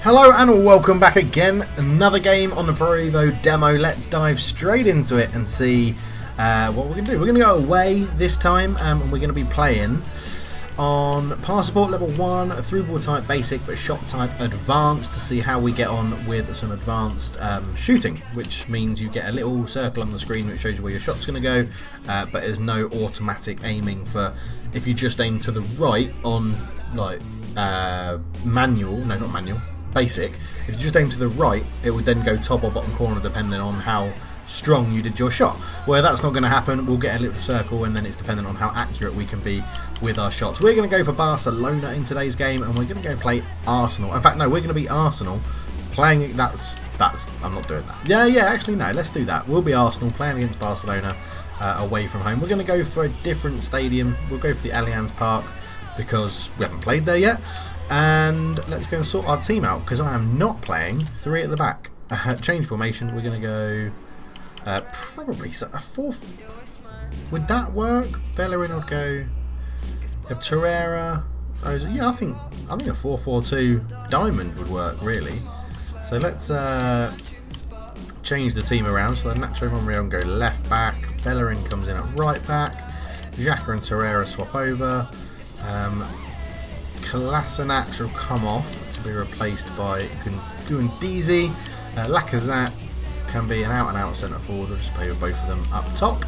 Hello and welcome back again. Another game on the Pro Evo demo. Let's dive straight into it and see what we're going to do. We're going to go away this time and we're going to be playing on Passport Level 1, through ball type basic but shot type advanced to see how we get on with some advanced shooting, which means you get a little circle on the screen which shows you where your shot's going to go, but there's no automatic aiming for if you just aim to the right on like basic. If you just aim to the right, it would then go top or bottom corner depending on how strong you did your shot. Where that's not going to happen, we'll get a little circle and then it's dependent on how accurate we can be with our shots. We're going to go for Barcelona in today's game and we're going to go play Arsenal. In fact, no, we're going to be Arsenal playing, I'm not doing that. Yeah, actually no, let's do that. We'll be Arsenal playing against Barcelona away from home. We're going to go for a different stadium. We'll go for the Allianz Park because we haven't played there yet. And let's go and sort our team out because I am not playing three at the back. Change formations. We're going to go probably a fourth. Would that work? Bellerin would go. You have Torreira. Yeah, I think a 4-4-2 diamond would work really. So let's change the team around. So Nacho Monreal go left back. Bellerin comes in at right back. Xhaka and Torreira swap over. Kolasinac will come off to be replaced by Guendouzi. Lacazette can be an out-and-out centre forward. We'll just play with both of them up top,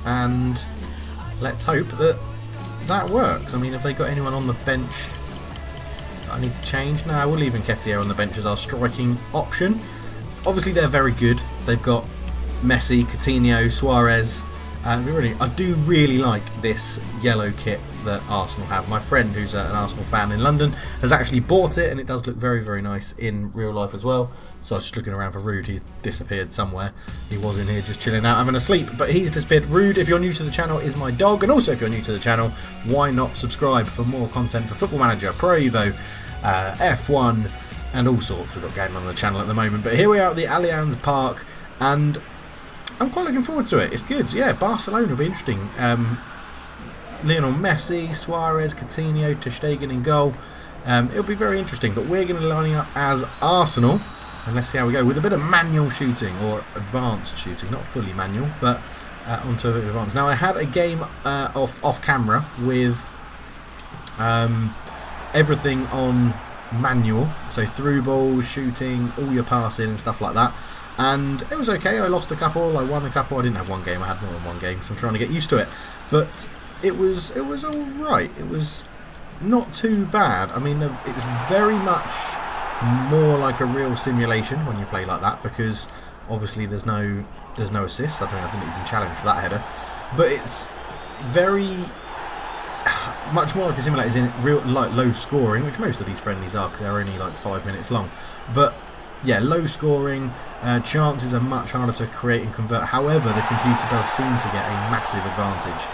and let's hope that that works. I mean, if they got anyone on the bench that I need to change, no, we'll leave Nketiah on the bench as our striking option. Obviously, they're very good. They've got Messi, Coutinho, Suarez. I do really like this yellow kit that Arsenal have. My friend, who's an Arsenal fan in London, has actually bought it, and it does look very, very nice in real life as well. So I was just looking around for Rude. He's disappeared somewhere. He was in here just chilling out, having a sleep, but he's disappeared. Rude, if you're new to the channel, is my dog, and also if you're new to the channel, why not subscribe for more content for Football Manager, Pro Evo, F1, and all sorts we've got going on the channel at the moment. But here we are at the Allianz Park, and I'm quite looking forward to it. It's good. Yeah, Barcelona will be interesting. Lionel Messi, Suarez, Coutinho, Ter Stegen in goal. It'll be very interesting. But we're going to line up as Arsenal. And let's see how we go with a bit of manual shooting or advanced shooting. Not fully manual, but onto a bit of advanced. Now, I had a game off camera with everything on manual. So through ball, shooting, all your passing and stuff like that. And it was okay. I lost a couple, I won a couple. I didn't have one game, I had more than one game, so I'm trying to get used to it. But it was alright. It was not too bad. I mean, it's very much more like a real simulation when you play like that, because obviously there's no assists. I didn't even challenge for that header. But it's very much more like a simulator, is in real like low scoring, which most of these friendlies are because they're only like 5 minutes long. But yeah, low scoring, chances are much harder to create and convert. However, the computer does seem to get a massive advantage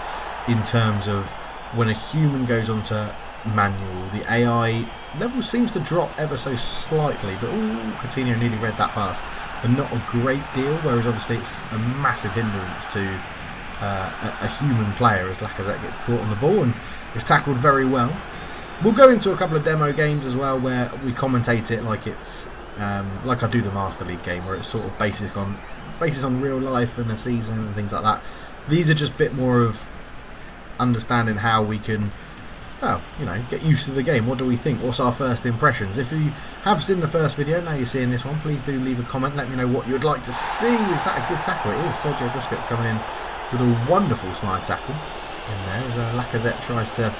in terms of when a human goes onto manual, the AI level seems to drop ever so slightly. But Coutinho nearly read that pass, but not a great deal. Whereas obviously it's a massive hindrance to a human player as Lacazette gets caught on the ball and is tackled very well. We'll go into a couple of demo games as well where we commentate it like it's like I do the Master League game, where it's sort of basis on real life and the season and things like that. These are just a bit more of understanding how we can, well, you know, get used to the game. What do we think? What's our first impressions? If you have seen the first video, now you're seeing this one, please do leave a comment. Let me know what you'd like to see. Is that a good tackle? It is. Sergio Busquets coming in with a wonderful slide tackle in there as Lacazette tries to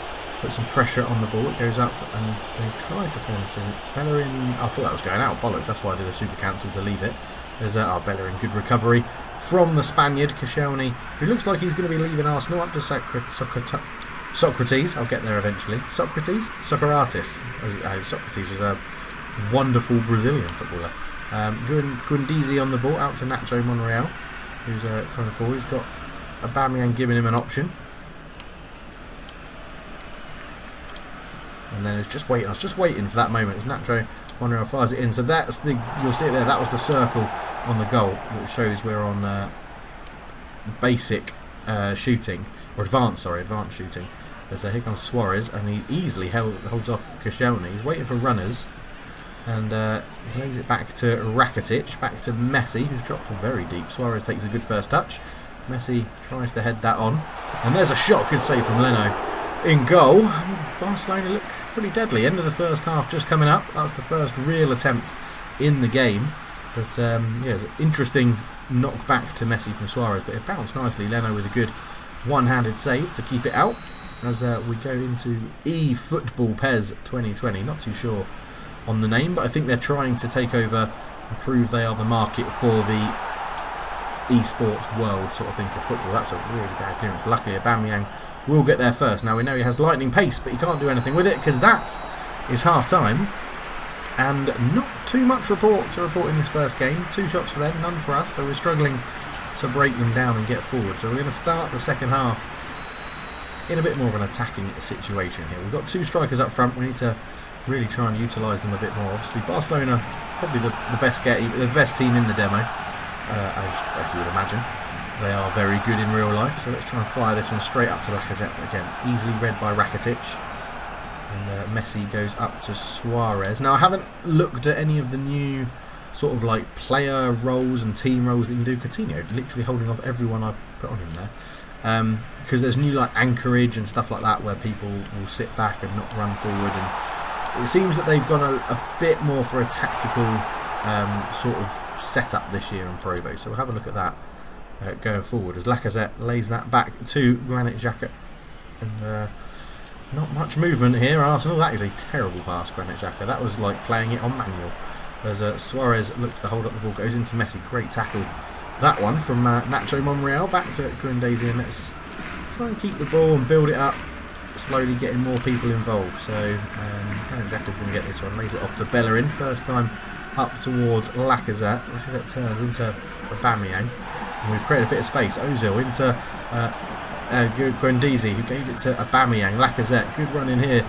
put some pressure on the ball. It goes up and they tried to form some. Bellerin, I thought that was going out. Bollocks, that's why I did a super cancel to leave it. There's Bellerin, good recovery from the Spaniard, Koscielny, who looks like he's going to be leaving Arsenal up to Socrates. I'll get there eventually. Socrates? Socrates was a wonderful Brazilian footballer. Guendouzi on the ball, out to Nacho Monreal, who's coming forward. He's got Aubameyang giving him an option. And then I was just waiting for that moment as Nacho Monreal fires it in. So that's you'll see it there, that was the circle on the goal, which shows we're on basic shooting, or advanced shooting. Here comes Suarez, and he easily holds off Koscielny. He's waiting for runners. And he lays it back to Rakitic, back to Messi, who's dropped very deep. Suarez takes a good first touch. Messi tries to head that on. And there's a shot, good save from Leno. In goal, Barcelona look pretty deadly. End of the first half just coming up. That was the first real attempt in the game. But yeah, it's an interesting knock back to Messi from Suarez. But it bounced nicely. Leno with a good one-handed save to keep it out. As we go into EFootball PES 2020. Not too sure on the name, but I think they're trying to take over and prove they are the market for the esports world sort of thing for football. That's a really bad clearance. Luckily Aubameyang will get there first. Now we know he has lightning pace, but he can't do anything with it because that is half time. And not too much to report in this first game. 2 shots for them, none for us, so we're struggling to break them down and get forward. So we're going to start the second half in a bit more of an attacking situation here. We've got 2 strikers up front. We need to really try and utilise them a bit more. Obviously Barcelona probably the best team in the demo, as you would imagine. They are very good in real life, so let's try and fire this one straight up to Lacazette. But again, easily read by Rakitic. And Messi goes up to Suarez. Now I haven't looked at any of the new sort of like player roles and team roles that you can do. Coutinho literally holding off everyone I've put on him there. Because there's new like anchorage and stuff like that where people will sit back and not run forward, and it seems that they've gone a bit more for a tactical sort of setup this year in Pro Evo. So we'll have a look at that going forward as Lacazette lays that back to Granit Xhaka. And not much movement here, Arsenal. That is a terrible pass, Granit Xhaka. That was like playing it on manual. As Suarez looks to hold up the ball, goes into Messi. Great tackle. That one from Nacho Monreal back to Guendouzi, and let's try and keep the ball and build it up, slowly getting more people involved. So Granit Xhaka's going to get this one, lays it off to Bellerin, first time up towards Lacazette. Lacazette turns into Aubameyang, and we've created a bit of space. Ozil into Guendouzi, who gave it to Aubameyang. Lacazette, good run in here.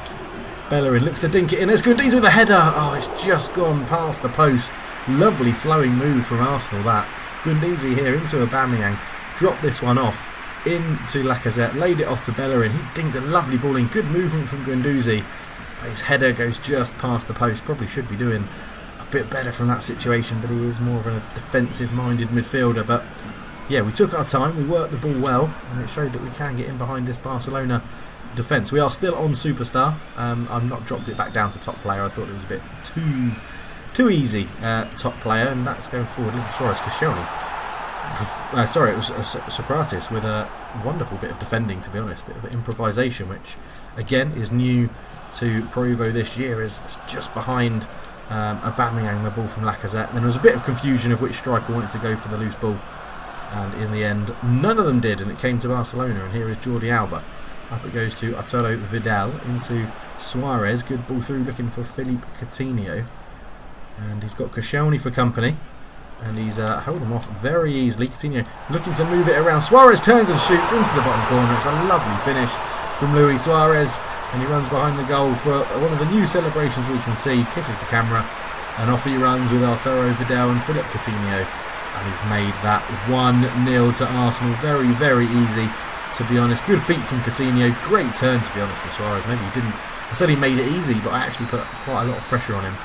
Bellerin looks to dink it in. There's Guendouzi with a header. Oh, it's just gone past the post. Lovely flowing move from Arsenal, that. Guendouzi here into Aubameyang, dropped this one off into Lacazette, laid it off to Bellerin. He dinged a lovely ball in, good movement from Guendouzi, but his header goes just past the post. Probably should be doing a bit better from that situation, but he is more of a defensive minded midfielder. But yeah, we took our time, we worked the ball well, and it showed that we can get in behind this Barcelona defence. We are still on Superstar. I've not dropped it back down to top player. I thought it was a bit too easy top player, and that's going forward. Suarez, Koscielny. Sorry, it was Socrates with a wonderful bit of defending, to be honest, bit of improvisation, which again is new to Pro Evo this year. Is just behind Aubameyang, the ball from Lacazette. And then there was a bit of confusion of which striker wanted to go for the loose ball, and in the end none of them did, and it came to Barcelona. And here is Jordi Alba. Up it goes to Arturo Vidal into Suarez. Good ball through, looking for Philippe Coutinho. And he's got Koscielny for company. And he's holding him off very easily. Coutinho looking to move it around. Suarez turns and shoots into the bottom corner. It's a lovely finish from Luis Suarez. And he runs behind the goal for one of the new celebrations we can see. Kisses the camera. And off he runs with Arturo Vidal and Philippe Coutinho. And he's made that 1-0 to Arsenal. Very, very easy, to be honest. Good feet from Coutinho. Great turn, to be honest, from Suarez. Maybe he didn't. I said he made it easy, but I actually put quite a lot of pressure on him.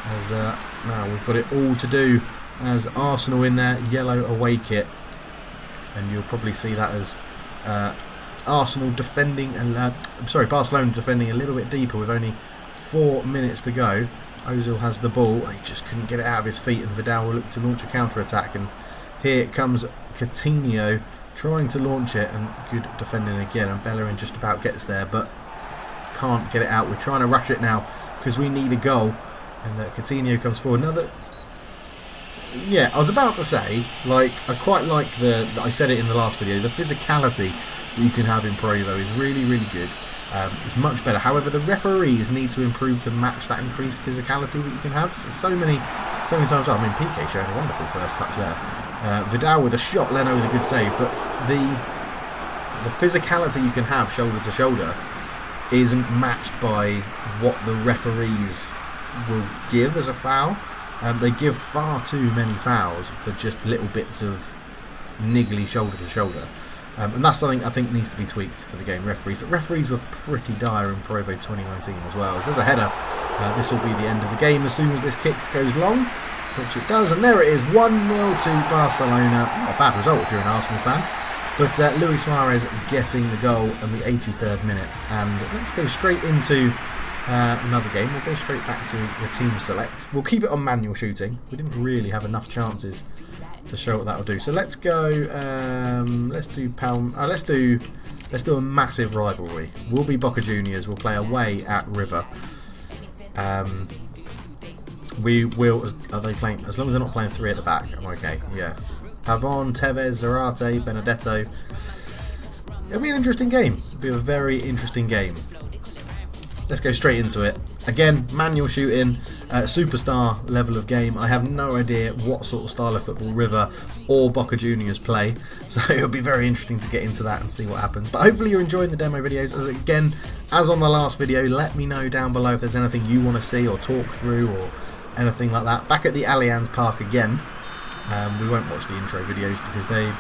As now we've got it all to do as Arsenal in their yellow away kit, and you'll probably see that as Barcelona defending a little bit deeper with only 4 minutes to go. Ozil has the ball. He just couldn't get it out of his feet, and Vidal will look to launch a counter-attack, and here comes Coutinho trying to launch it, and good defending again, and Bellerin just about gets there but can't get it out. We're trying to rush it now because we need a goal, and Coutinho comes forward. Now that, yeah, I was about to say, like, I quite like I said it in the last video, the physicality that you can have in Pro Evo is really, really good. It's much better. However, the referees need to improve to match that increased physicality that you can have. So many times. I mean, Piqué showing a wonderful first touch there. Vidal with a shot, Leno with a good save. But the physicality you can have shoulder to shoulder isn't matched by what the referees will give as a foul. They give far too many fouls for just little bits of niggly shoulder to shoulder. And that's something I think needs to be tweaked for the game referees. But referees were pretty dire in Pro Evo 2019 as well. There's a header This will be the end of the game as soon as this kick goes long, which it does, and there it is, 1-0 to Barcelona. Not a bad result if you're an Arsenal fan, but Luis Suarez getting the goal in the 83rd minute. And let's go straight into another game. We'll go straight back to the team select. We'll keep it on manual shooting. We didn't really have enough chances to show what that will do. So let's go. Let's do a massive rivalry. We'll be Boca Juniors. We'll play away at River. We will. Are they playing? As long as they're not playing 3 at the back, I'm okay. Yeah. Pavon, Tevez, Zarate, Benedetto. It'll be an interesting game. It'll be a very interesting game. Let's go straight into it. Again, manual shooting, superstar level of game. I have no idea what sort of style of football River or Boca Juniors play, so it'll be very interesting to get into that and see what happens. But hopefully you're enjoying the demo videos. As on the last video, let me know down below if there's anything you want to see or talk through or anything like that. Back at the Allianz Park again. We won't watch the intro videos because they're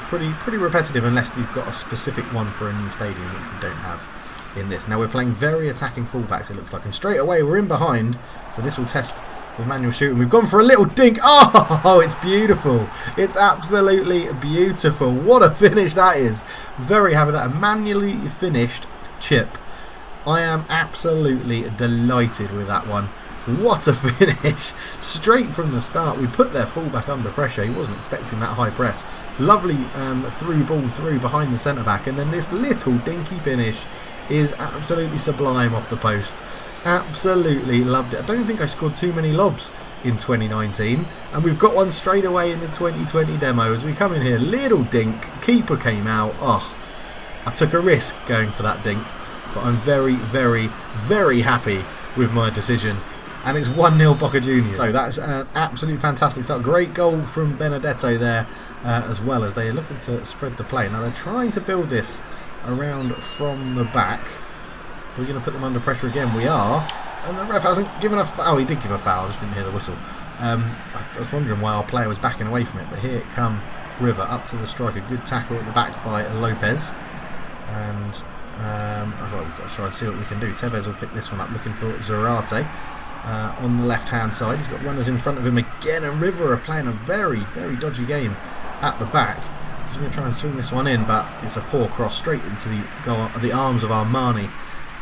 pretty repetitive unless you've got a specific one for a new stadium, which we don't have in this. Now we're playing very attacking fullbacks, it looks like, and straight away we're in behind, so this will test the manual shooting. We've gone for a little dink. Oh, it's beautiful. It's absolutely beautiful. What a finish that is. Very happy with that. A manually finished chip. I am absolutely delighted with that one. What a finish. Straight from the start, we put their fullback under pressure. He wasn't expecting that high press. Lovely through ball through behind the centre-back, and then this little dinky finish is absolutely sublime off the post. Absolutely loved it. I don't think I scored too many lobs in 2019, and we've got one straight away in the 2020 demo as we come in here. Little dink, keeper came out. Oh, I took a risk going for that dink, but I'm very, very, very happy with my decision. And it's 1-0 Boca Juniors. So that's an absolute fantastic start. Great goal from Benedetto there as well, as they are looking to spread the play. Now they're trying to build this around from the back. We're going to put them under pressure again. We are. And the ref hasn't given a foul. Oh, he did give a foul. I just didn't hear the whistle. I was wondering why our player was backing away from it. But here come River up to the striker. Good tackle at the back by Lopez. And we've got to try and see what we can do. Tevez will pick this one up, looking for Zarate. On the left hand side, he's got runners in front of him again, and River are playing a very, very dodgy game at the back. He's going to try and swing this one in, but it's a poor cross straight into the arms of Armani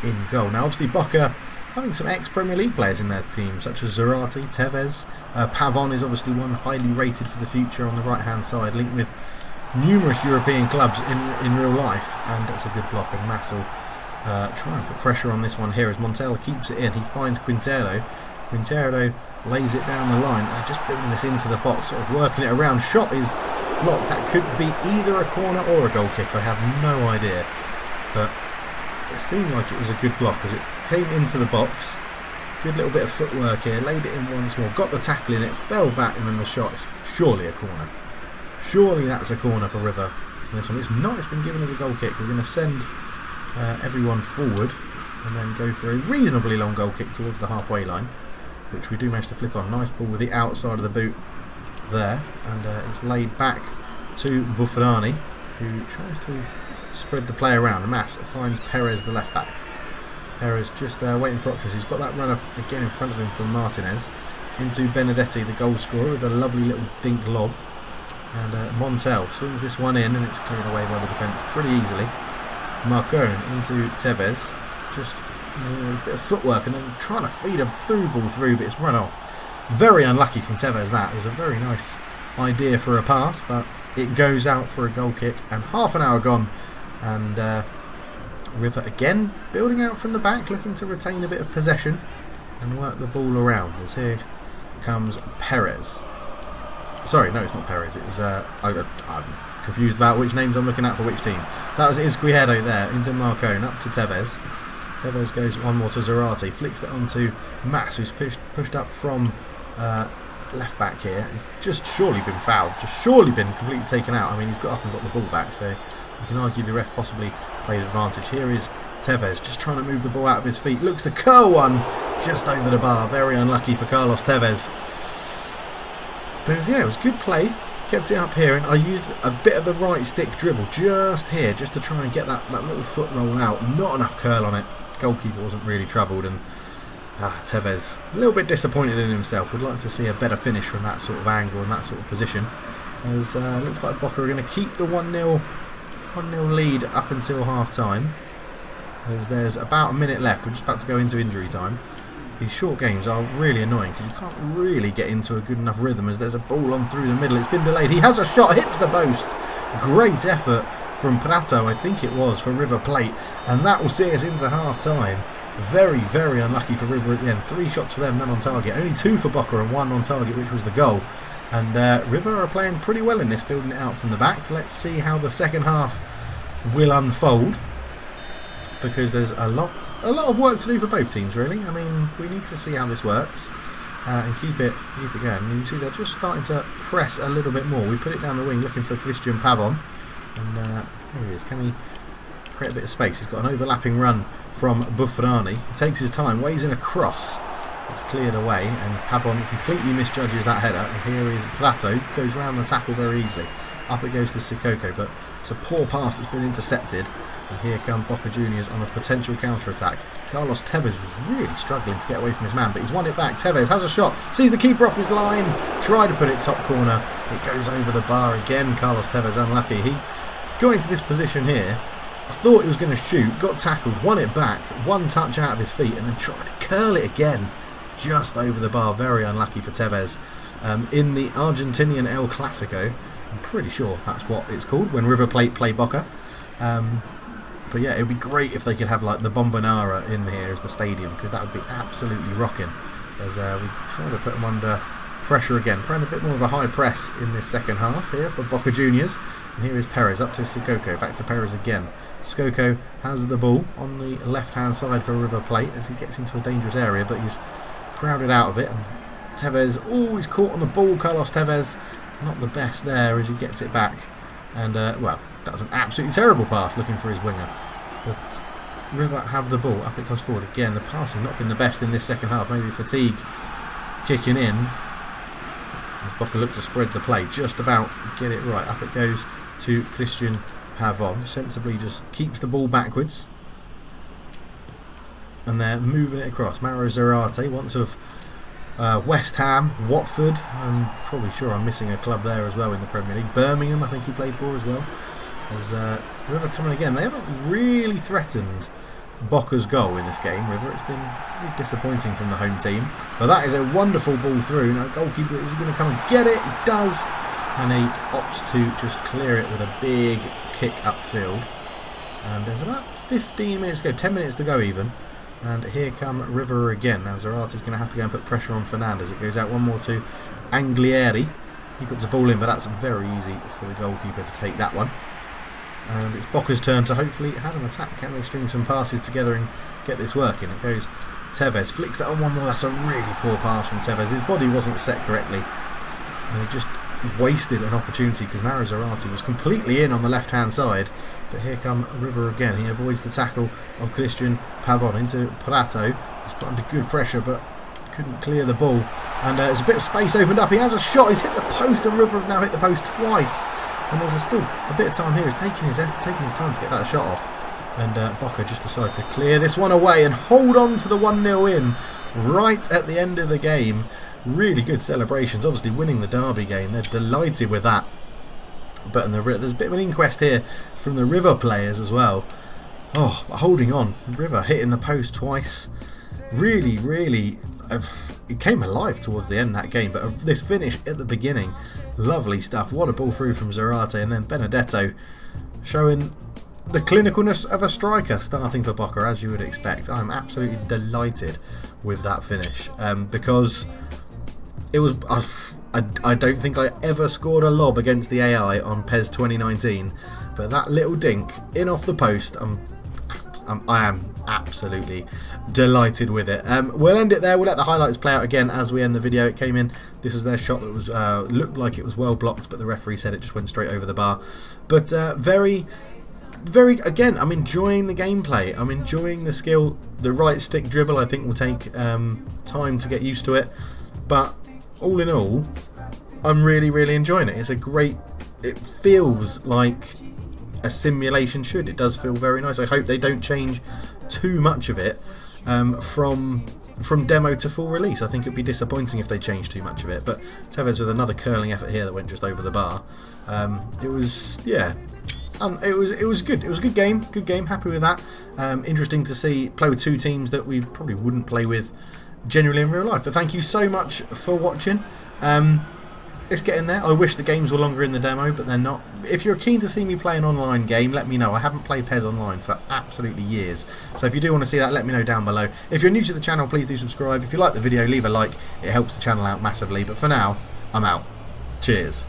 in goal. Now obviously Boca having some ex-Premier League players in their team, such as Zarate, Tevez. Pavon is obviously one highly rated for the future on the right hand side, linked with numerous European clubs in real life, and that's a good block. And Massel try and put pressure on this one here as Montel keeps it in. He finds Quintero. Quintero lays it down the line. Just building this into the box, sort of working it around. Shot is blocked. That could be either a corner or a goal kick. I have no idea. But it seemed like it was a good block as it came into the box. Good little bit of footwork here. Laid it in once more. Got the tackle in. It fell back, and then the shot is surely a corner. Surely that's a corner for River. For this one, it's not. It's been given as a goal kick. We're going to send everyone forward and then go for a reasonably long goal kick towards the halfway line, which we do manage to flick on. Nice ball with the outside of the boot there, and it's laid back to Buffarani, who tries to spread the play around. Mas finds Perez, the left back. Perez just waiting for options. He's got that runner again in front of him from Martinez into Benedetti, the goal scorer, with a lovely little dink lob, and Montel swings this one in, and it's cleared away by the defence pretty easily. Marcone into Tevez, just a bit of footwork and then trying to feed a through ball through, but it's run off. Very unlucky from Tevez that. It was a very nice idea for a pass, but it goes out for a goal kick, and half an hour gone, and River again building out from the back, looking to retain a bit of possession and work the ball around, as here comes Perez. Sorry, no, it's not Perez, it was I'm confused about which names I'm looking at for which team. That was Izquierdo there, into Marcone, up to Tevez. Tevez goes one more to Zarate, flicks that onto Mas, who's pushed up from left back here. He's just surely been fouled, just surely been completely taken out. I mean, he's got up and got the ball back, so you can argue the ref possibly played advantage. Here is Tevez, just trying to move the ball out of his feet. Looks to curl one just over the bar. Very unlucky for Carlos Tevez. But yeah, it was good play. Kept it up here, and I used a bit of the right stick dribble just here, just to try and get that little foot roll out. Not enough curl on it. Goalkeeper wasn't really troubled, and Tevez, a little bit disappointed in himself. Would like to see a better finish from that sort of angle and that sort of position. As looks like Boca are going to keep the 1-0 lead up until half time. As there's about a minute left, we're just about to go into injury time. These short games are really annoying because you can't really get into a good enough rhythm as there's a ball on through the middle. It's been delayed. He has a shot, hits the post. Great effort from Prato, I think it was, for River Plate. And that will see us into half time. Very, very unlucky for River at the end. 3 shots for them, none on target. Only 2 for Boca and 1 on target, which was the goal. And River are playing pretty well in this, building it out from the back. Let's see how the second half will unfold, because there's a lot of work to do for both teams, really. I mean, we need to see how this works and keep it going. You see they're just starting to press a little bit more. We put it down the wing looking for Christian Pavon, and here he is. Can he create a bit of space? He's got an overlapping run from Buffrani. He takes his time, weighs in a cross. It's cleared away, and Pavon completely misjudges that header. And here is Prato, goes round the tackle very easily. Up it goes to Sissoko, but it's a poor pass that's been intercepted. And here come Boca Juniors on a potential counter-attack. Carlos Tevez was really struggling to get away from his man, but he's won it back. Tevez has a shot, sees the keeper off his line, tried to put it top corner. It goes over the bar again. Carlos Tevez unlucky. He got into this position here. I thought he was going to shoot, got tackled, won it back, one touch out of his feet, and then tried to curl it again. Just over the bar. Very unlucky for Tevez. In the Argentinian El Clasico, I'm pretty sure that's what it's called when River Plate play Boca. But yeah, it would be great if they could have like the Bombonera in here as the stadium, because that would be absolutely rocking. As we try to put them under pressure again, playing a bit more of a high press in this second half here for Boca Juniors. And here is Perez up to Sissoko, back to Perez again. Sissoko has the ball on the left hand side for River Plate as he gets into a dangerous area, but he's crowded out of it. And Tevez, he's caught on the ball. Carlos Tevez, not the best there as he gets it back. And well, that was an absolutely terrible pass looking for his winger. But River have the ball. Up it comes forward again. The passing not been the best in this second half. Maybe fatigue kicking in. As Boca look to spread the play, just about get it right. Up it goes to Christian Pavon. Sensibly just keeps the ball backwards. And they're moving it across. Mauro Zarate, once of West Ham, Watford. I'm probably sure I'm missing a club there as well in the Premier League. Birmingham, I think he played for as well. As River coming again. They haven't really threatened Boca's goal in this game, River. It's been really disappointing from the home team. But that is a wonderful ball through. Now, goalkeeper, is he going to come and get it? He does. And he opts to just clear it with a big kick upfield. And there's about 15 minutes to go, 10 minutes to go even. And here come River again. Now Zarate's going to have to go and put pressure on Fernandez. It goes out one more to Anglieri. He puts a ball in, but that's very easy for the goalkeeper to take that one. And it's Boca's turn to hopefully have an attack. Can they string some passes together and get this working? It goes Tevez, flicks that on one more. That's a really poor pass from Tevez. His body wasn't set correctly. And he just wasted an opportunity because Mauro Zarate was completely in on the left hand side. But here come River again. He avoids the tackle of Christian Pavon into Prato. He's put under good pressure but couldn't clear the ball. And there's a bit of space opened up. He has a shot. He's hit the post, and River have now hit the post twice. And there's still a bit of time here. He's taking his time to get that shot off. And Boca just decided to clear this one away and hold on to the 1-0 in right at the end of the game. Really good celebrations. Obviously winning the derby game. They're delighted with that. But there's a bit of an inquest here from the River players as well. Oh, holding on. River hitting the post twice. Really, really, it came alive towards the end of that game. But this finish at the beginning, lovely stuff. What a ball through from Zarate. And then Benedetto showing the clinicalness of a striker starting for Boca, as you would expect. I'm absolutely delighted with that finish. Because it was... I don't think I ever scored a lob against the AI on PES 2019, but that little dink in off the post, I am absolutely delighted with it. We'll end it there. We'll let the highlights play out again as we end the video. It came in. This is their shot that was looked like it was well blocked, but the referee said it just went straight over the bar. But very, again, I'm enjoying the gameplay. I'm enjoying the skill. The right stick dribble, I think, will take time to get used to it, but all in all, I'm really, really enjoying it. It's a great... It feels like a simulation should. It does feel very nice. I hope they don't change too much of it from from demo to full release. I think it'd be disappointing if they changed too much of it. But Tevez with another curling effort here that went just over the bar. It was, yeah, it was good. It was a good game. Good game. Happy with that. Interesting to see play with two teams that we probably wouldn't play with generally in real life. But thank you so much for watching. Let's get in there. I wish the games were longer in the demo, but they're not. If you're keen to see me play an online game, let me know. I haven't played PES online for absolutely years. So if you do want to see that, let me know down below. If you're new to the channel, please do subscribe. If you like the video, leave a like. It helps the channel out massively. But for now, I'm out. Cheers.